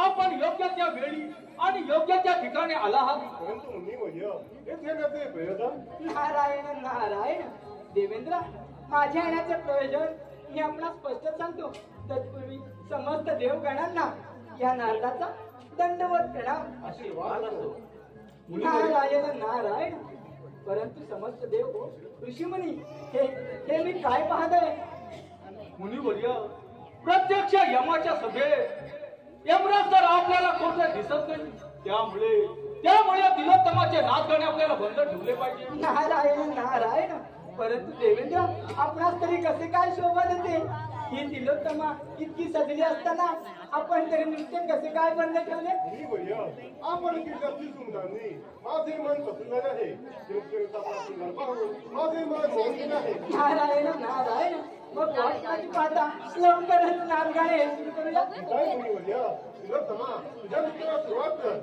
आपण योग्य त्या वेळी आणि योग्य त्या ठिकाणी आला आहात. परंतु नारायण नारायण देवेंद्र, माझ्या येण्याचे प्रयोजन मी आपला स्पष्ट सांगतो. तत्पूर्वी समस्त देवगणांना या नारदाचा दंडवत प्रणाम. आशीर्वाद असो. नारायण नारायण. परंतु समस्त देव ऋषीमुनी हे मी काय पाहतोय? मुनिवर्य, प्रत्यक्ष यमाच्या सभेत यमराज तर आपल्याला कुठे दिसत नाही. त्यामुळे तिलोत्तमाचे नाच गाणे आपल्याला बंद ठेवले पाहिजे. नारायण नारायण. परंतु देवेंद्र, आपणास तरी कसे काय शोभा देते? ही तिलोत्तमा इतकी सजली असताना आपण तरी नृत्य कसे काय बंद ठेवले? आपण किल्ल्यातील सुंदरांनी माझे मन पसंत आहे. माझे मन मोहन आहे. नारायण नारायण. मग वाटण्याची पाहता लवकरच नाच गाणे सुरू करूया. काय मुनिवर्य, तिलोत्तमा तुझ्या नृत्याला सुरुवात कर.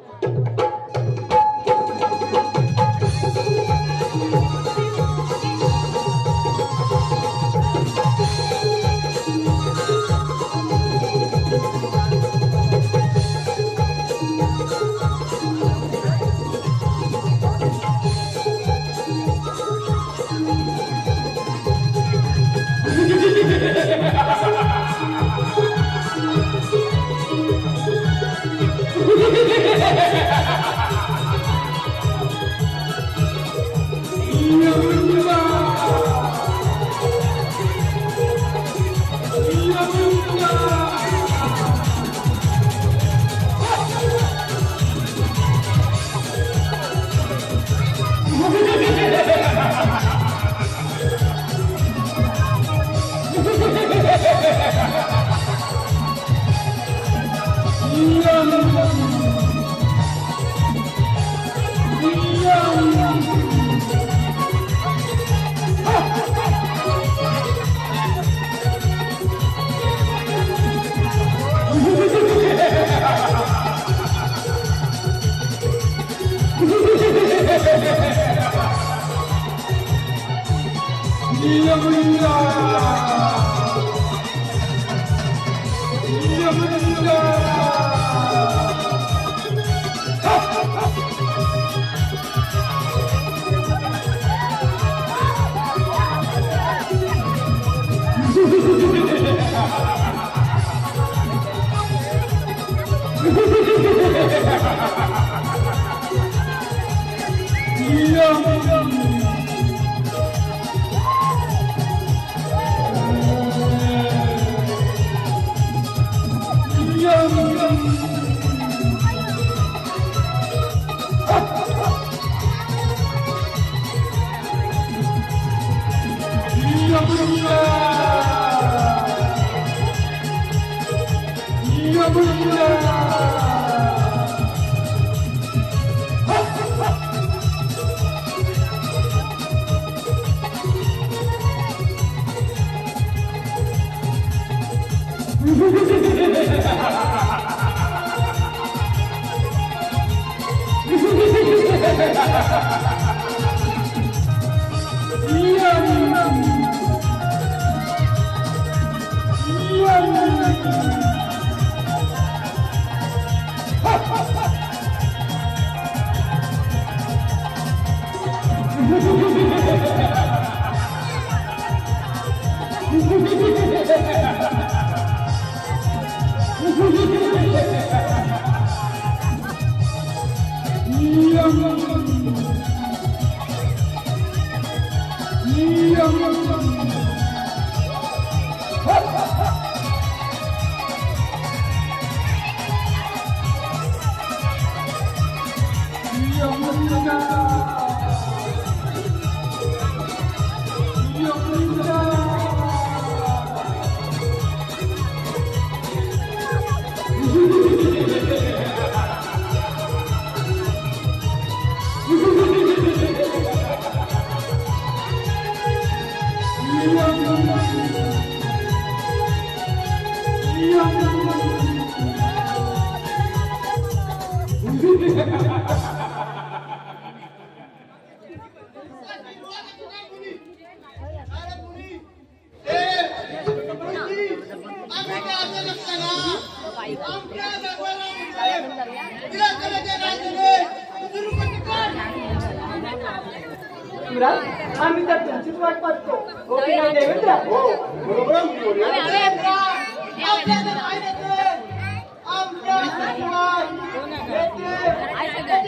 आम्ही तर तुमचीच वाट पाहतो हो की नाही देवेंद्र? हो बरोबर आहे मुली.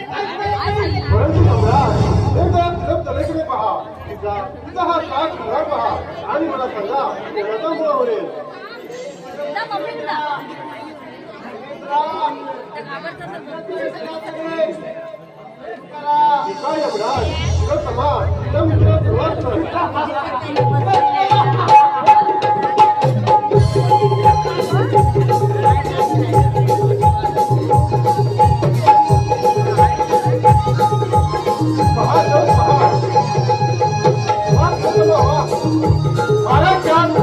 परंतु सम्राट एकदा तलेकडे पहा, तिचा हा काच घरात पहा आणि मला सांगा कोणाचा मुळ आवडेल. काय सम्राट तुला समान त्या मित्राला सुरुवात कर. पहा जाऊ पहा वा खरं वा महाराज छान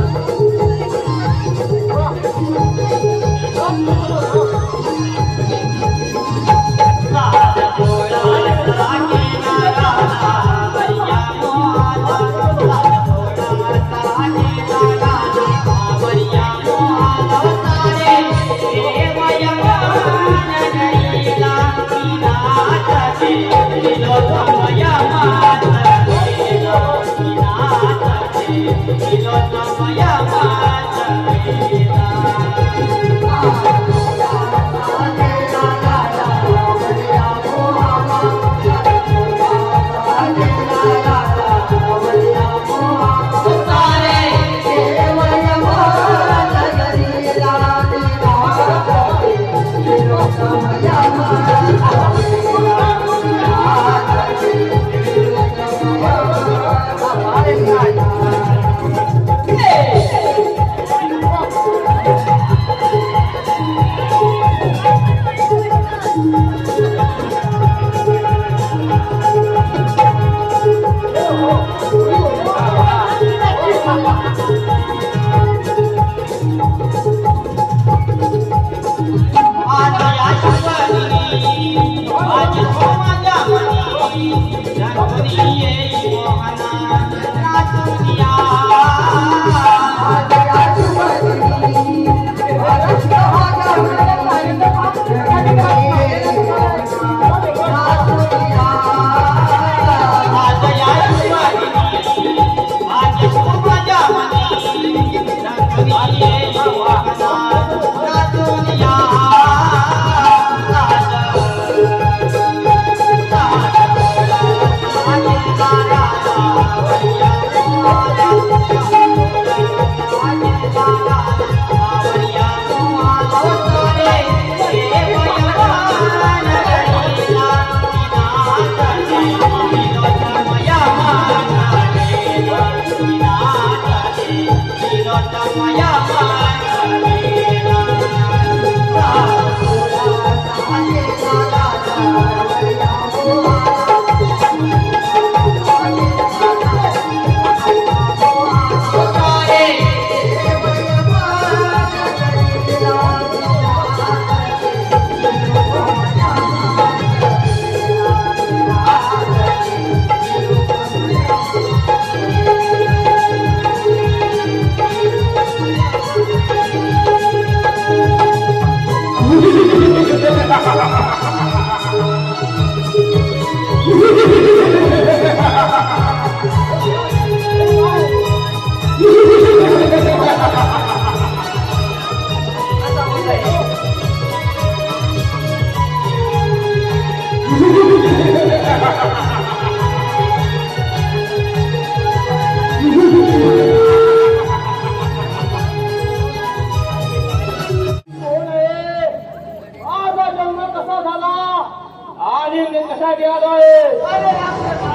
तुझ्यासाठी आलोय. अरे रामकृष्ण,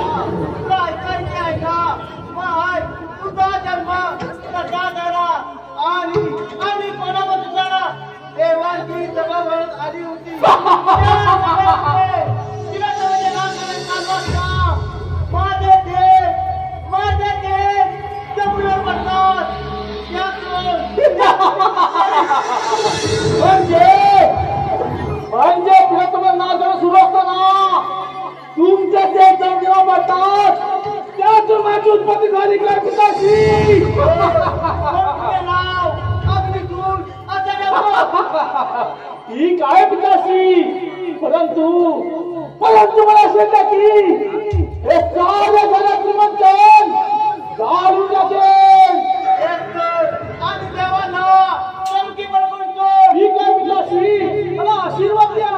तुला ऐकायचे आहे का? माय, तुझा जन्म कसा झाला आणि आणि कोणामध्ये झाला? देवाची जवळ आली होती. तिला तुझे नाव सांगत का? माझे देव जमुना पडतात. म्हणजे तुला तुम्हाला नाचणं सुरू असताना तुमच्या जे जेव्हा म्हणतात त्यातून माझी उत्पत्ती झाली काय पिताशी? ठीक आहे पिताशी, परंतु मला सांगा की हे सारे जगात श्रीमंतन जाळून जातील. आणि देवांना चमकी बळकून ठीक आहे पिताशी, मला आशीर्वाद द्या.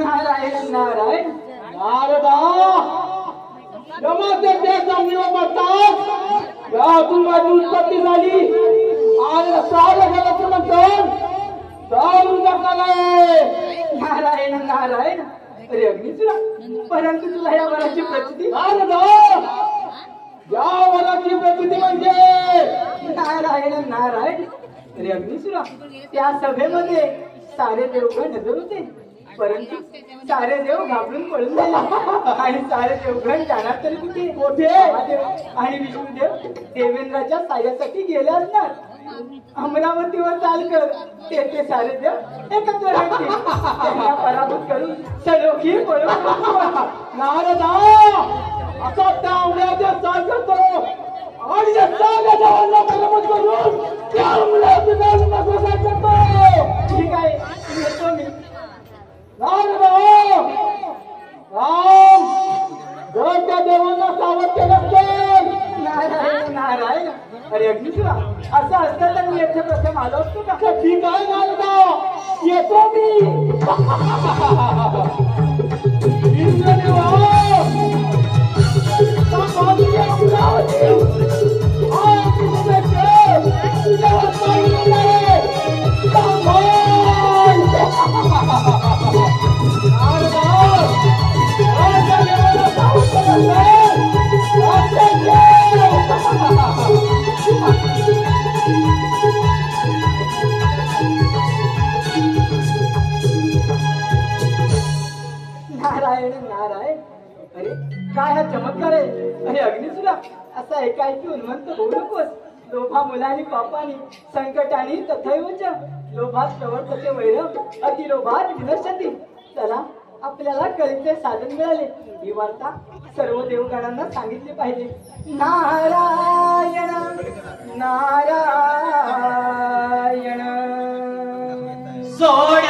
नारायण नारायण नारदा, जमाते त्या जमिनीवर पडतात त्यातून माझी उत्पत्ती झाली आणि सारे जगात म्हणतात जाळून टाकलाय. नारायण नारायण. अरे अग्निचुरा, परंतु तुला या वराची प्रचिती? नारदा, या वराची प्रचिती म्हणजे नारायण नारायण. अरे अग्निचुरा, त्या सभेमध्ये सारे देवगण हजर होते, परंतु सारे देव घाबरून पळून गेले आणि सारे देवगण जाणार तरी कुठे? महादेव आणि विष्णुदेव देवेंद्राच्या साह्यासाठी गेले असणार. अमरावतीवर चाल कर, तेथे सारे देव एकत्र राहतील. त्यांना पराभूत करून सलोखी पळून नारदा, असा त्या उड्याच्या चाल करतो आणि या सगळ्या देवांना पराभूत करून त्या उड्याचं नाव नकोसा करतो. ठीक आहे, येतो मी. नारदा, राम, जर त्या देवांना सावध केलं तर. नारायण नारायण. अरे अग्निचुरा, असं असतं तर मी येथे प्रथम आलो असतो का? ठीक आहे नारदा, येतो मी. इंद्रदेवा, नारायण नारायण. अरे काय हा चमत्कार आहे. अरे अग्निचुरा, असा एकाएकी उन्मंत होऊ नकोस. लोभा मुलानी पापानी संकटानी तथैवच लोभात प्रवर्तते वैरम अतिलोभात विनश्यती. चला, आपल्याला कळीचे साधन मिळाले. ही वार्ता सर्व देवगणांना सांगितली पाहिजे. नारायण नारायण. सोड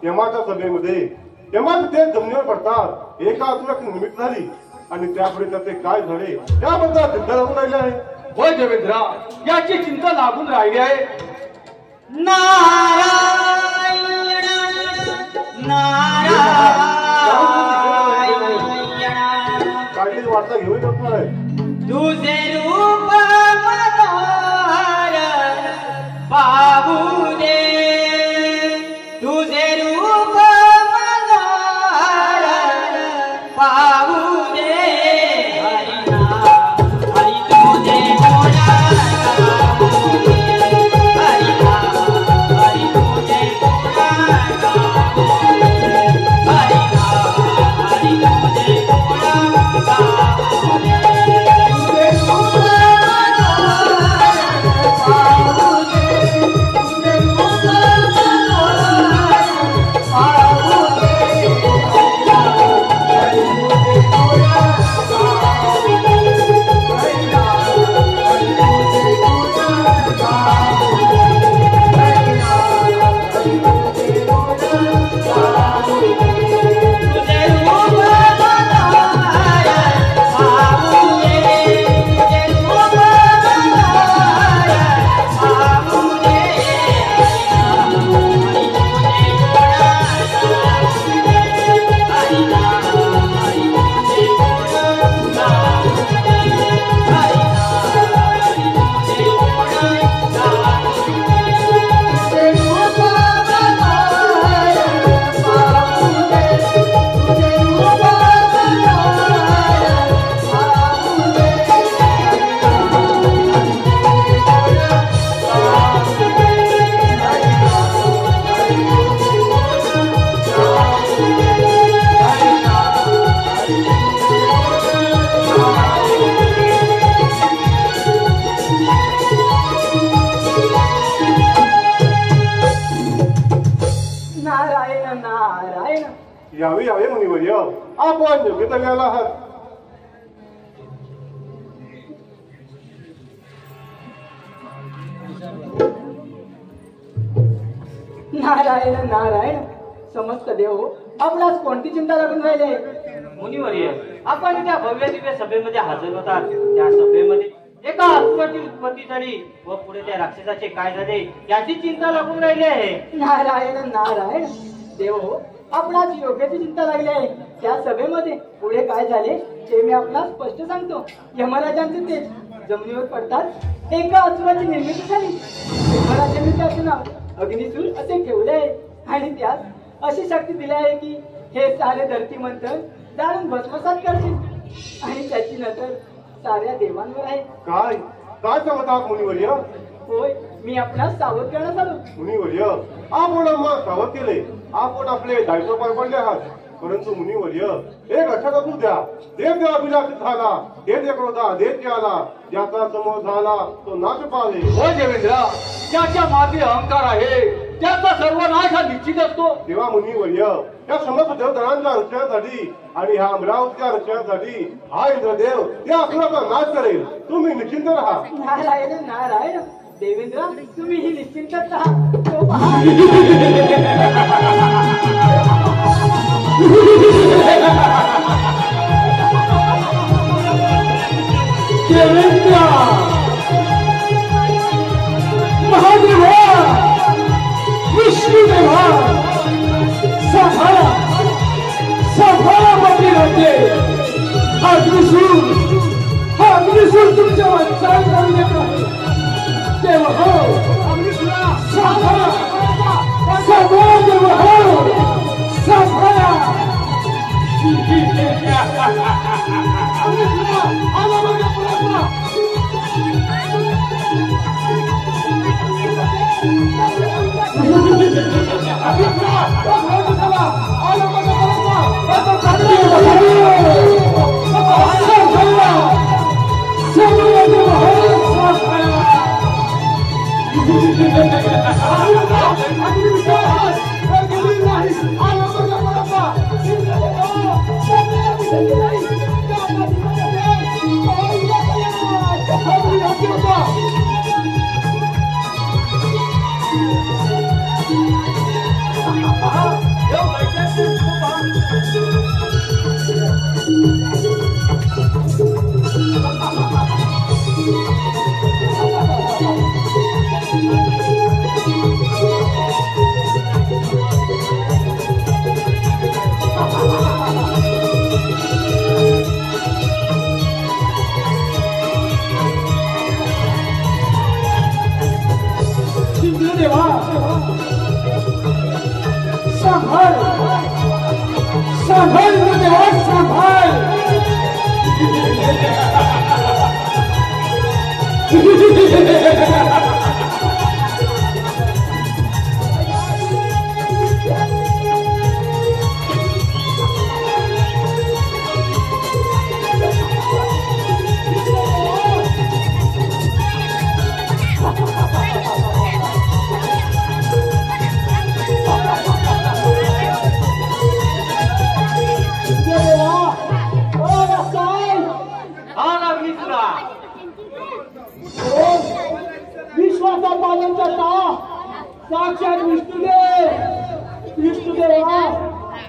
यमाच्या सभेमध्ये यमाचे ते जमिनीवर पडतात एका असुराची निमित्त झाली आणि त्यापुढे त्याचे काय झाले त्याबद्दल चिंता लागून राहिले आहे. होय देवेंद्रा, याची चिंता लागून राहिली आहे. नारायण नारायण काढलेली वार्ता घेऊन येत आहे. तुझे रूप मनोहर पाहू दे, तुझे रूप मनोहर पाहू दे. हरी तुझे मोरा पाहू दे, हरी तुझे मोरा पाहू दे, हरी तुझे मोरा पाहू दे. नारायण नारायण. यावे यावे मुनिवर्य, आपण योग्यता आला आहात. नारायण नारायण. समस्त देव आपणास कोणती चिंता लागून राहिले? मुनिवर्य, आपण त्या भव्य दिव्य सभेमध्ये हजर होतात. त्या सभेमध्ये एका असुराची उत्पत्ती झाली व पुढे त्या राक्षसाचे काय झाले याची चिंता लागून राहिली आहे. नारायण नारायण. देव आपणास योग्याची चिंता लागली आहे. त्या सभेमध्ये पुढे काय झाले ते मी आपणास स्पष्ट सांगतो. यमराजांचे तेज जमिनीवर पडतात एका असुराची निर्मिती झाली. यमराजांनी त्याचे नाव अग्निसूर असे ठेवले आहे आणि त्यास अशी शक्ती दिली आहे की हे सारे धरती मंथन जाणून भस्मसात करतील आणि त्याची नजर साऱ्या देवांवर आहे. काय काय सांगत आहात मुनिवर्य? होय, मी आपणास सावध करण्यात आलो. मुनिवर्य, आपण आम्हाला सावध केले. आपण आपले दायित्व पार पडले आहात. परंतु मुनिवर्य, एक लक्षात असू द्या, देव देव अभिलाषित झाला, देव क्रोधा देव आला, ज्याचा समोर झाला तो नाश पावे. होय देवेंद्रा, ज्याच्या मागे अहंकार आहे त्याचा सर्वनाश हा निश्चित असतो. तेव्हा मुनिवर्य, या समस्त देवतांच्या रक्षणासाठी आणि ह्या अमरावतीच्या रक्षणासाठी हा इंद्रदेव या असुराचा नाश करेल. तुम्ही निश्चिंत राहा. नारायण नारायण. देवेंद्र, तुम्ही ही निश्चिंतच राहा. तो पहा. देवेंद्र, महादेवा, विष्णुदेवा, सांभाळा सांभाळा मंत्री राहते. हा अग्निसूर तुमच्या वाचाल करू देत आहे. देव हो, सांभाळा सांभाळा. देव हो, सांभाळा. Somebody देवा संभाल संभाल देवा संभाल विश्वाचा पालन करता साक्षात विष्णुदेवा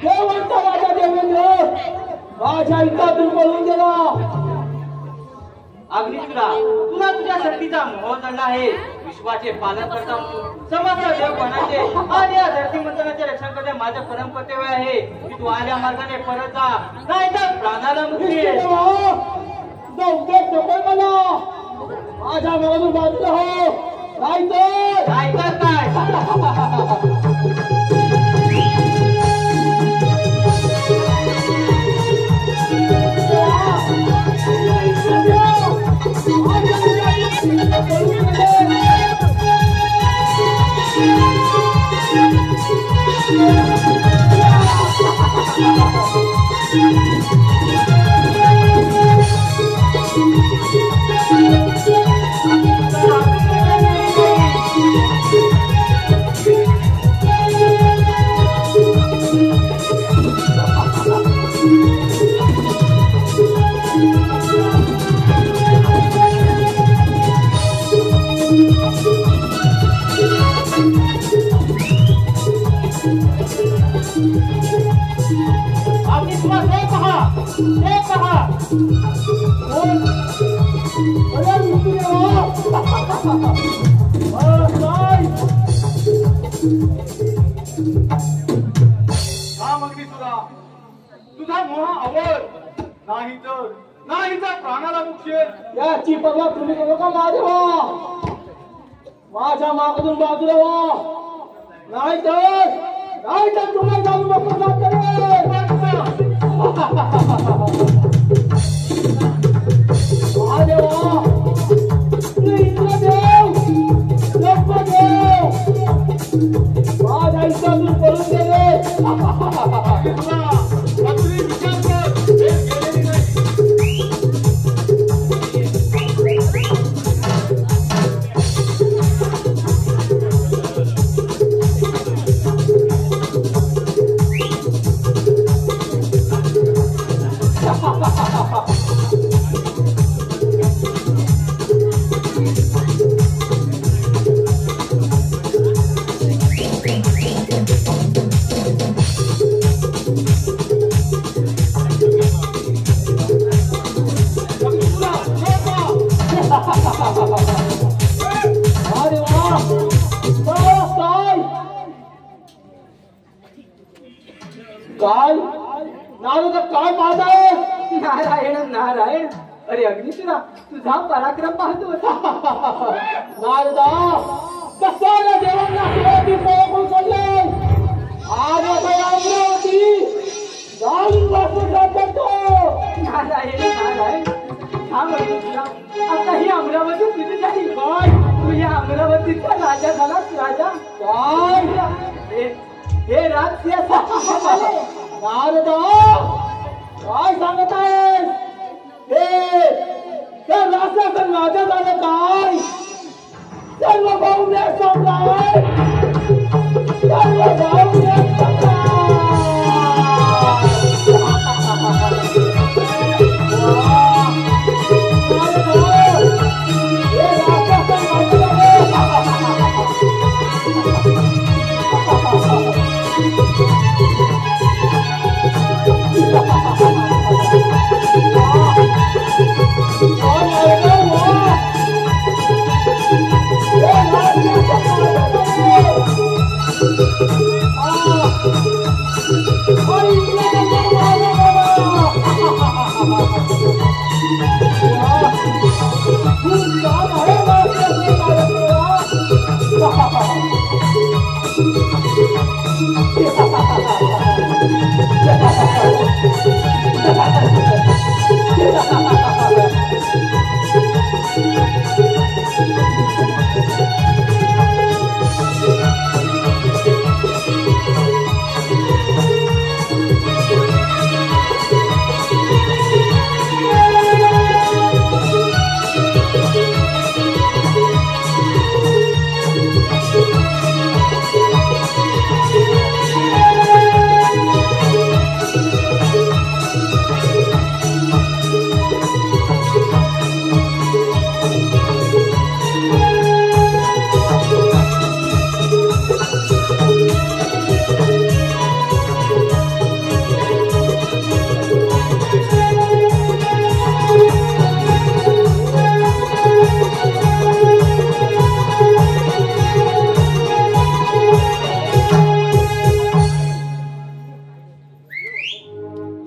देवंत राजा देवेंद्र माझ्या हितातून पळून गेला. अग्निशुरा तुला तुझ्या शक्तीचा मोह चढला आहे. विश्वाचे पालन करता समग्र देवगणाचे आणि या धरती मंथनाचे रक्षण करणे माझे परम कर्तव्य आहे. की तू आल्या मार्गाने परत जा, नाहीतर प्राणाला मुक्ती आहे. मला माझ्या मनातून बाजूला हो, नाहीतर काय तुझा मोह आवड नाही तर प्राणाला मुक्ती याची पर्वा तुम्ही करू का महादेवा. माझ्या मागून बाजूला व्हा, नाहीतर तुम्हाला जाऊन प्रसाद करेल. महादेवा इंद्रदेव माझ्या हितातून पळून गेले. काय काय पाहताय. नारायण नारायण. अरे अग्निशुरा तुझा पराक्रम पाहतो. नारदा कसा या देवांना सुरुवाती पळवून सोडले. आज अमरावती जाऊन वाचून जातो. नारायण नारायण. थांब अग्निशुरा, आता ही अमरावती किती झाली. काय तू या अमरावतीचा राजा झालास. राजा काय हे राज्य नारदा काय सांगत आहेस. हे राजाचं राजा झालं काय. सर्व भाऊने सम्राट, सर्व भाऊने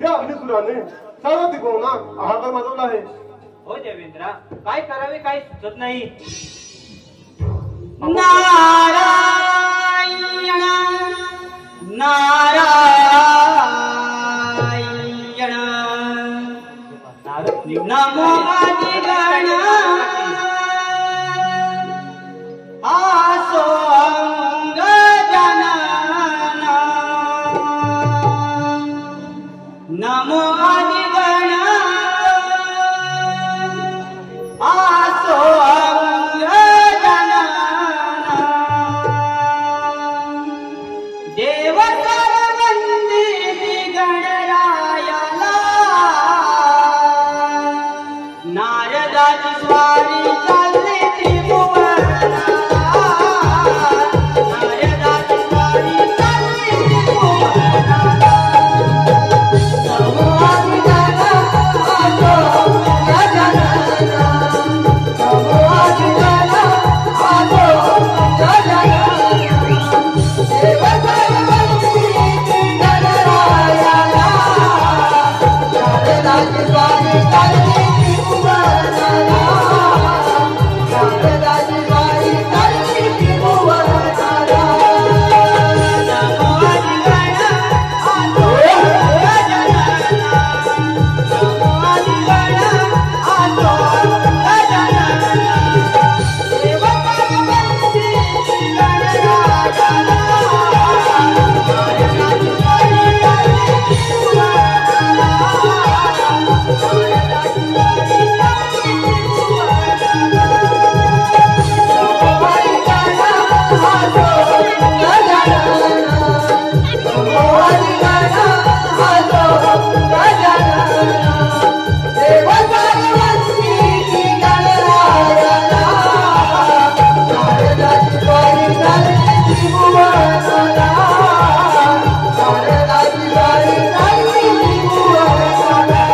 त्या अग्निसुराने सर्व त्रिकोणात हाहाकार माजवला आहे. हो देवेंद्रा, काय करावे काही सुचत नाही. नारायण नारायण नमो अधिगण आसोंग जनना नमो अधिगण आसोंग जनना देव सर्ववंदिती गणरायाला नारदाची स्वारी चालली त्रिभुवनाला नारदाची स्वारी चालली त्रिभुवनाला नमो अधिगण आसोंग जनना नमो अधिगण आसोंग जनना देव सर्ववंदिती गणरायाला नारदाची स्वारी चालली त्रिभुवनाला नारदाची स्वारी चालली त्रिभुवनाला नमो अधिगण आसोंग जनना नमो अधिगण आसोंग जनना देव सर्ववंदिती गणरायाला नारदाची स्वारी चालली त्रिभुवनाला नारदाची स्वारी चालली त्रिभुवनाला नमो अधिगण आसोंग जनना नमो अधिगण आसोंग जनना देव सर्ववंदिती गणरायाला नारदाची स्वारी चालली त्रिभुवनाला नारदाची स्वारी चालली त्रिभुवनाला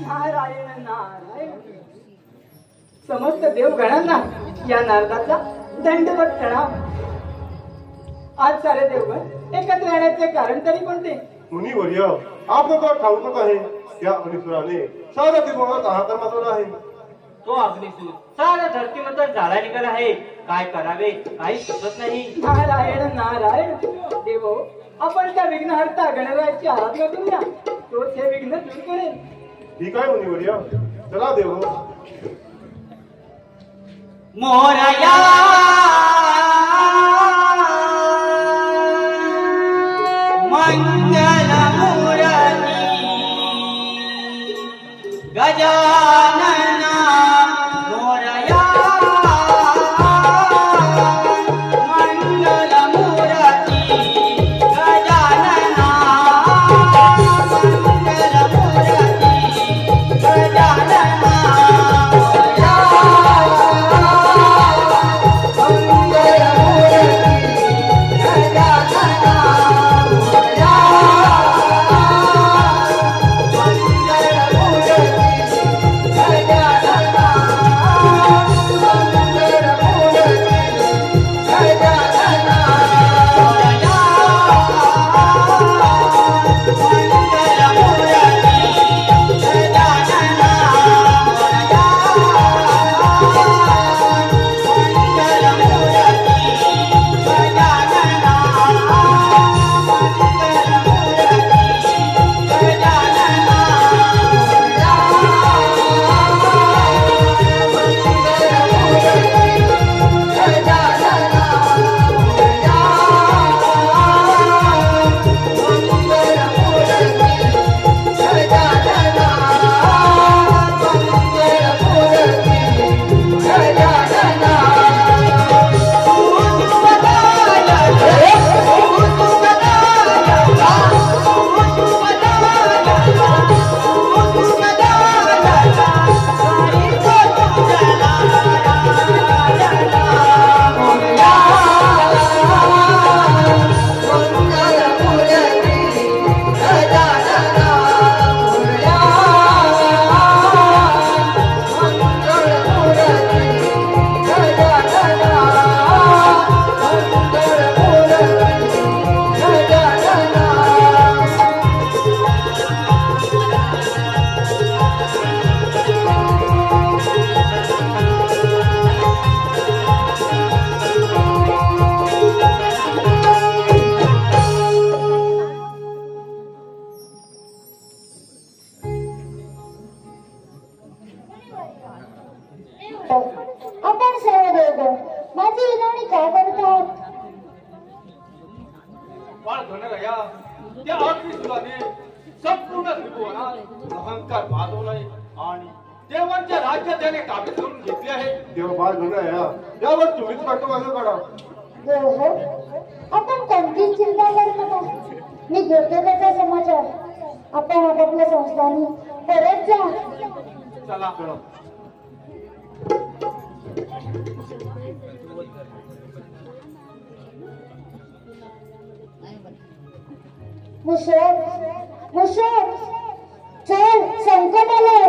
नारायण नारायण समस्त देवगणांना या नारदाचा दंडवत प्रणाम. आज सारे देवगण एकत्र येण्याचे कारण तरी कोणते? मुनिवर्य, आपलं तर ठाऊकच आहे. त्या अग्निसुराने सर्व त्रिकोणात हाहाकार माजवला आहे. तो अग्निसूर साऱ्या धरतीमध्ये झाडा निघाला आहे. काय करावे काही सुचत नाही. नारायण नारायण देवो, आपण त्या विघ्नहर्ता गणरायाची आराधना करूया. तोच हे विघ्न दूर करेल. ठीक आहे मुनिवर्य, चला देव. मोरया मंगल मूर्ती गजानना मोरया मंगल मूर्ती गजानना मंगल मूर्ती गजानना मोरया मंगल बाळ गणराया त्या अग्निसुराने संपूर्ण त्रिभुवनात अहंकार माजवलाय आणि देवांचे राज्य त्याने ताब्यात करून घेतले आहे. तेव्हा बाळ गणराया यावर तुम्हीच पाठवलं काढा. हो हो, आपण कोणतीच चिंता करू नका. मी घेतो त्याचा समाचार. आपण आपापल्या संस्थांनी परत जा. चला मुसळ मुसळ, चल संकट आलंय.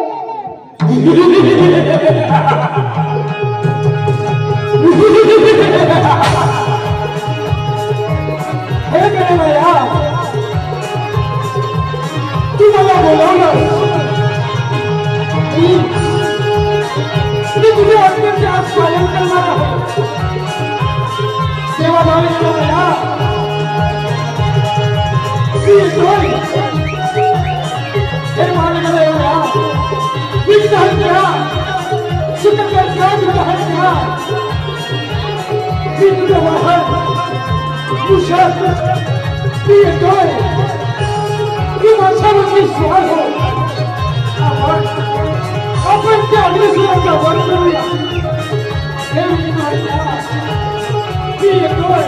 हे गणराया, तू मला बोलावलं. मी तुझ्या आज्ञेचे आज पालन करणार आहे. तेव्हा गणराया, मी येतोय. हे गणराया, विघ्न करा, सुखकर ग्रहण करा. मी तुझं वाहन मुसळ, मी येतोय. मी माझ्यावरती स्वार हो. आपण त्या अग्निसुराचा वध करूया. हे गणराया, मी येतोय.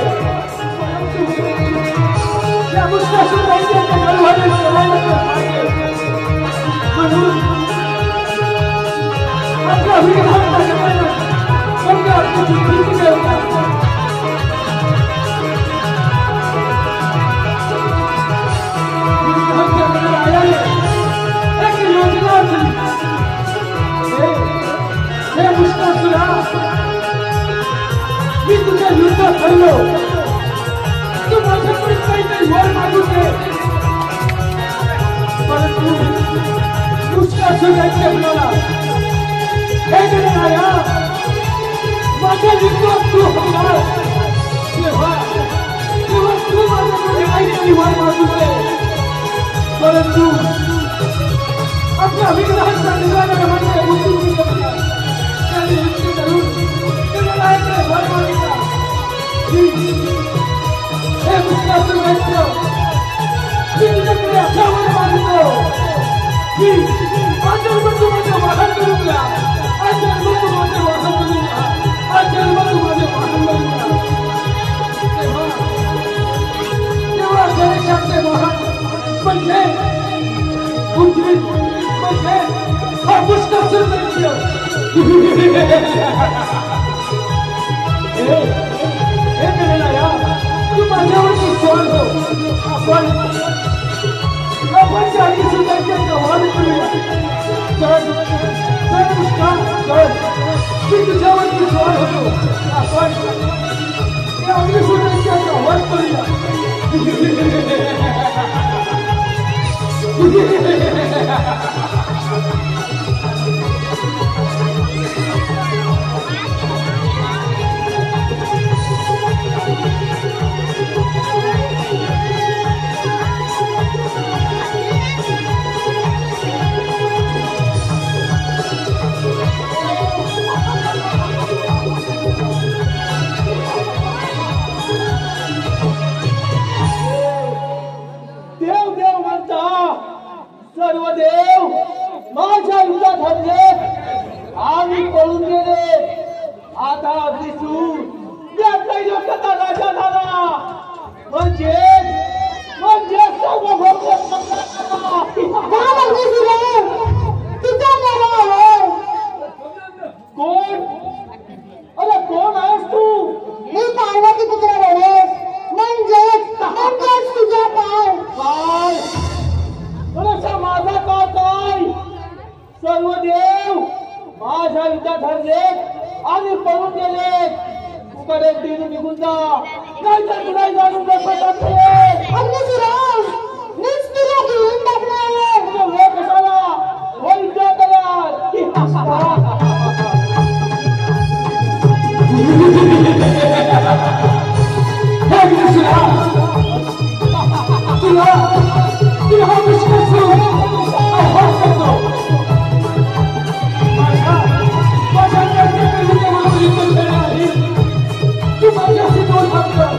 या मुस्तासुराच्या गर्भाने सलामत आहे. म्हणून आपला विधान करताना समजा आपली भीती करता. विधानच्या गणरायाने एक योजना आखली. हे मुस्तासुरा, मी तुझ्या युद्धात हरलो. तू माझ्याकडे काहीतरी वर मागून दे. परंतु मुस्तासुराच्या मुलाला, हे गणराया, माझ्या युद्धात तू हरणार. तेव्हा तू माझ्याकडे काहीतरी वर मागून दे. परंतु आपल्या विग्रहाचा निराकरण म्हणजे बुद्धी करतात. त्याने युक्ती करून गणरायाकडे वर मागितला. हे मुस्तासुराच्या, मी तुझ्याकडे असा वर मागतो की आज जन्म तू माझे वाहन करून घ्या. आज जन्म तू माझे वाहन करून घ्या. आज जन्म तू माझे वाहन करून घ्या. तेव्हा गणेशाचे वाहन म्हणजे बुद्धी, म्हणजे हा मुस्तासुर दैत्य. हे गणराया, तू माझ्यावरती स्वार हो. आपण चाळीस सुद्धाच्या गव्हाण करूया. चल मुस्तान, चल. मी तुझ्यावरती स्वार होतो. आपण या अग्निसुराच्या गव्हाण करूया. सर्व देव माझ्या युद्धात हरले आणि पळून गेले. आता अग्निसूर या त्रैलोक्याचा राजा झाला. म्हणजे सर्व कोण? अरे कोण आहेस तू? मी पार्वती पुत्र गणेश, म्हणजेच तुझा काय. माझा का काय? सर्व देव माझ्या युद्धात हरले आणि पळून गेले. तू कडे तीन निघून जा, नाही तर तुला जाणून बसत मीच तुला घेऊन टाकणार. वेळ कशाला? हो युद्ध तयार. तुला विश्वास आव्हान करतो. माझ्या युद्ध खेळणार. तू माझ्याशी दोन हात कर.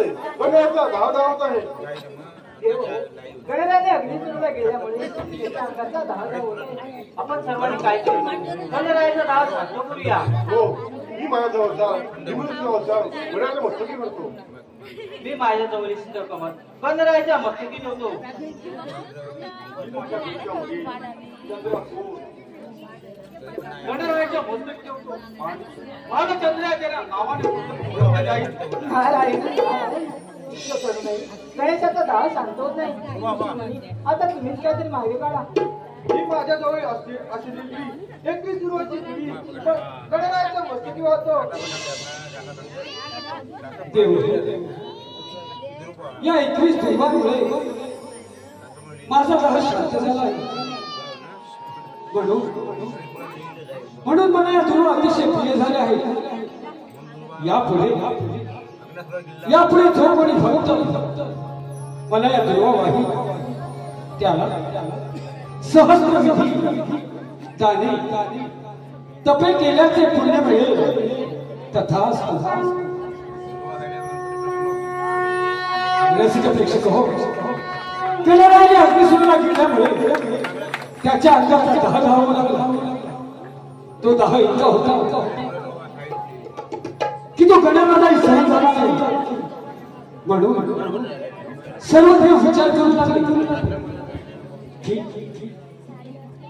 झाले गणरायाचा दहा होत आहे. देव गणरायाने अग्निसूरला गेल्यामुळे त्याच्या अंगाचा दहा होत आहे. आपण सर्वांनी काय केलं? गणरायाचा दाह शांत करूया. हो मी माझ्याजवळ जा निवृत्तीजवळ जा गणरायाला मस्तकी करतो. मी माझ्या जवळ सिंदूर कमल गणरायाच्या मस्तकी ठेवतो. माझ्या डोक्यावरील चंद्रासूर गणरायाच्या मस्तकी ठेवतो. भालचंद्र त्याला नावाने ओळखले जाईल. नारायण इतकं करू नये. गणेशाचा दाह शांत होत नाही. आता तुम्हीच काहीतरी मागे काढा. ही माझ्याजवळ असलेली 21 सुरुवाची पिढी गणरायाच्या मस्तकी वाहतो. या 21 दैवांमुळे माझा दाह शांत झाला आहे. म्हणून मला या ध्रुव अतिशय प्रिय झाले आहे. यापुढे जो कोणी भक्त मला या ध्रुवावाही त्याला सहस्र विधी दाने तपे केल्याचे पुण्य मिळेल. तथास्तु. रसिक प्रेक्षक हो, गणरायाने अग्निसूरला गेल्यामुळे त्याच्या अंगाचा दाह धावू लागला. तो दाह इतका होता की तो गणरायालाही सहन झाला नाही. म्हणून सर्व देव विचार करू लागले की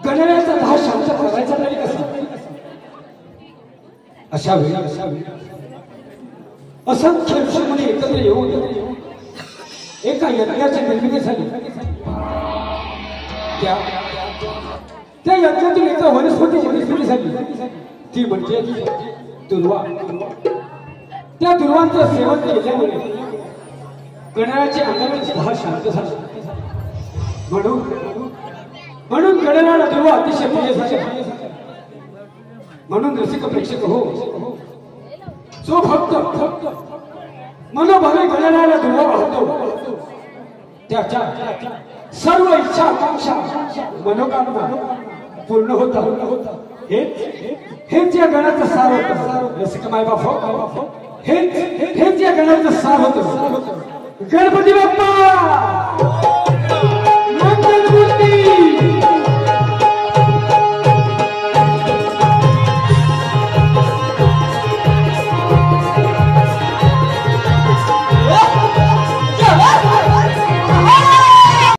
गणरायाचा दाह शांत करायचा तरी कसा. अशा वेळी असंख्य ऋषीमुनी एकत्र येऊन एका यज्ञाची निर्मिती झाली. त्या यज्ञातून एका वनस्पतीची निर्मिती झाली. ती म्हणजे दुर्वा. त्या दुर्वांचं सेवन केल्यामुळे गणरायाच्या अंगाची दाह शांत झाला. म्हणून गणरायाला दुर्वा अतिशय प्रिय झाले. म्हणून रसिक प्रेक्षक हो, जो भक्त मनोभावे गणरायाला दुर्वा वाहतो त्याच्या सर्व इच्छा आकांक्षा मनोकामना पूर्ण होता. हेच या गणाचं सार होतं. रसिक मायबाप हेच या गणाचं सार होतं. गणपती बाप्पा